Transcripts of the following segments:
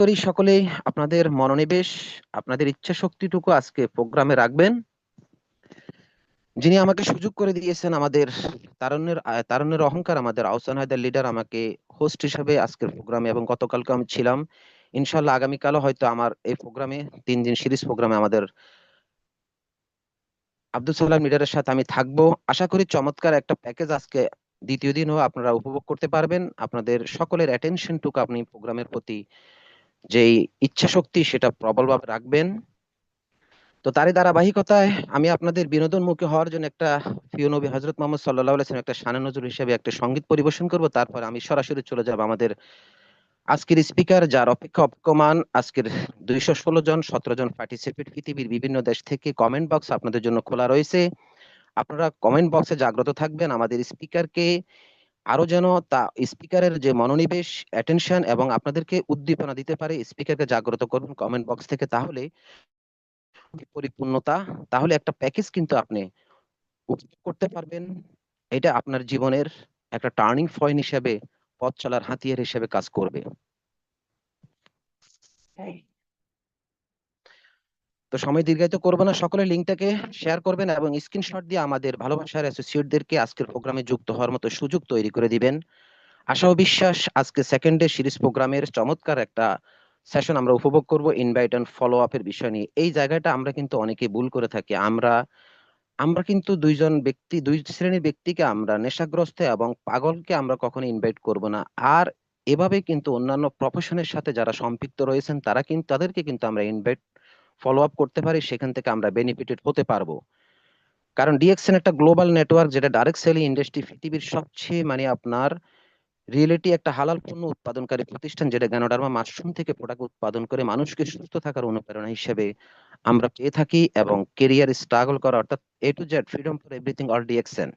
করি সকলেই আপনাদের মনোনিবেশ, আপনাদের ইচ্ছা শক্তিটুকু আজকে প্রোগ্রামে রাখবেন। যিনি আমাকে সুযোগ করে দিয়েছেন, আমাদের তারুণ্যের অহংকার, আমাদের আহসান হায়দার লিডার আমাকে হোস্ট হিসেবে আজকের প্রোগ্রামে, এবং গতকালকে আমি ছিলাম। ইনশাল্লাহ আগামীকালও হয়তো আমার এই প্রোগ্রামে 3 দিন সিরিজ প্রোগ্রামে আমাদের আব্দুল সালাম লিডারের সাথে আমি থাকবো। আশা করি চমৎকার একটা প্যাকেজ আজকে দ্বিতীয় দিনও আপনারা উপভোগ করতে পারবেন। আপনাদের সকলের অ্যাটেনশনটুকু আপনি প্রোগ্রামের প্রতি যেই ইচ্ছা শক্তি সেটা প্রবলভাবে রাখবেন। তো তারই ধারাবাহিকতায় আমি আপনাদের বিনোদনমুখী হওয়ার জন্য একটা প্রিয় নবী হযরত মুহাম্মদ সাল্লাল্লাহু আলাইহি ওয়াসাল্লাম একটা শানে নজরুল হিসেবে একটা সঙ্গীত পরিবেশন করব। তারপর আমি সরাসরি চলে যাব আমাদের আজকের স্পিকার, যার অপেক্ষা অপেক্ষমান আজকের 216 জন 17 জন পার্টিসিপেট পৃথিবীর বিভিন্ন দেশ থেকে। কমেন্ট বক্স আপনাদের জন্য খোলা রয়েছে, আপনারা কমেন্ট বক্সে জাগ্রত থাকবেন। আমাদের স্পিকারকে আরো যেন তা স্পিকারের যে মনোনিবেশ, অ্যাটেনশন এবং আপনাদেরকে উদ্দীপনা দিতে পারে, স্পিকারকে জাগ্রত করুন কমেন্ট বক্স থেকে। তাহলে পরিপূর্ণতা, তাহলে একটা প্যাকেজ কিন্তু আপনি উপভোগ করতে পারবেন। এটা আপনার জীবনের একটা টার্নিং পয়েন্ট হিসেবে, পথ চলার হাতিয়ার হিসেবে কাজ করবে। তো সময় দীর্ঘায়িত করবো না, সকলে লিঙ্কটাকে শেয়ার করবেন এবং স্ক্রিনশট দিয়ে আমাদের ভালোবাসার অ্যাসোসিয়েটদেরকে আজকের প্রোগ্রামে যুক্ত হওয়ার মতো সুযোগ তৈরি করে দিবেন। আশা ও বিশ্বাস আজকে সেকেন্ড ডে সিরিজ প্রোগ্রামের চমৎকার একটা সেশন আমরা উপভোগ করব ইনভাইট এন্ড ফলো আপের বিষয় নিয়ে। এই জায়গাটা আমরা কিন্তু অনেকে ভুল করে থাকি। আমরা আমরা কিন্তু দুই শ্রেণীর ব্যক্তিকে, আমরা নেশাগ্রস্ত এবং পাগলকে আমরা কখনো ইনভাইট করব না। আর এভাবে কিন্তু অন্যান্য প্রফেশনের সাথে যারা সম্পৃক্ত রয়েছেন তাদেরকে কিন্তু আমরা ইনভাইট ফলো আপ করতে পারি, সেখান থেকে আমরা বেনিফিটেড হতে পারবো। কারণ ডিএক্সএন একটা গ্লোবাল নেটওয়ার্ক, যেটা ডাইরেক্ট সেলিং ইন্ডাস্ট্রি পৃথিবীর সবচেয়ে আপনার রিয়েলিটি একটা হালাল পণ্য উৎপাদনকারী প্রতিষ্ঠান, যেটা গ্যানোডার্মা মাশরুম থেকে প্রোডাক্ট উৎপাদন করে মানুষকে সুস্থ থাকার অনুপ্রেরণা হিসেবে আমরা পেয়ে থাকি। এবং কেরিয়ার স্ট্রাগল করা, অর্থাৎ A to Z freedom for everything all DXN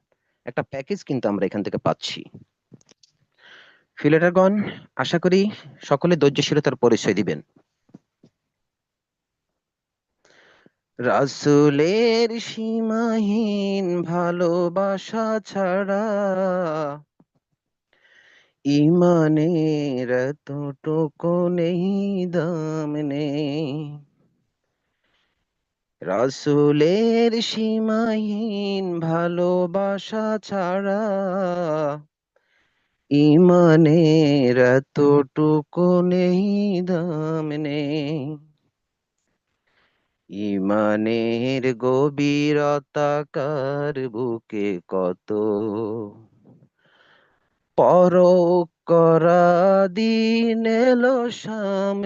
একটা প্যাকেজ কিন্তু আমরা এখান থেকে পাচ্ছি। ফিলেটারগণ, আশা করি সকলে ধৈর্যশীলতার পরিচয় দিবেন। রাসূলের সীমাহীন ভালোবাসা ছাড়া ইমানের এতটুকু নেই, দাম নেই। রাসূলের সীমাহীন ভালোবাসা ছাড়া ইমানের এতটুকু নেই, দাম নেই। ইমানের গভীরতা কার বুকে কত, পরখ করা দিন এলো সামনে।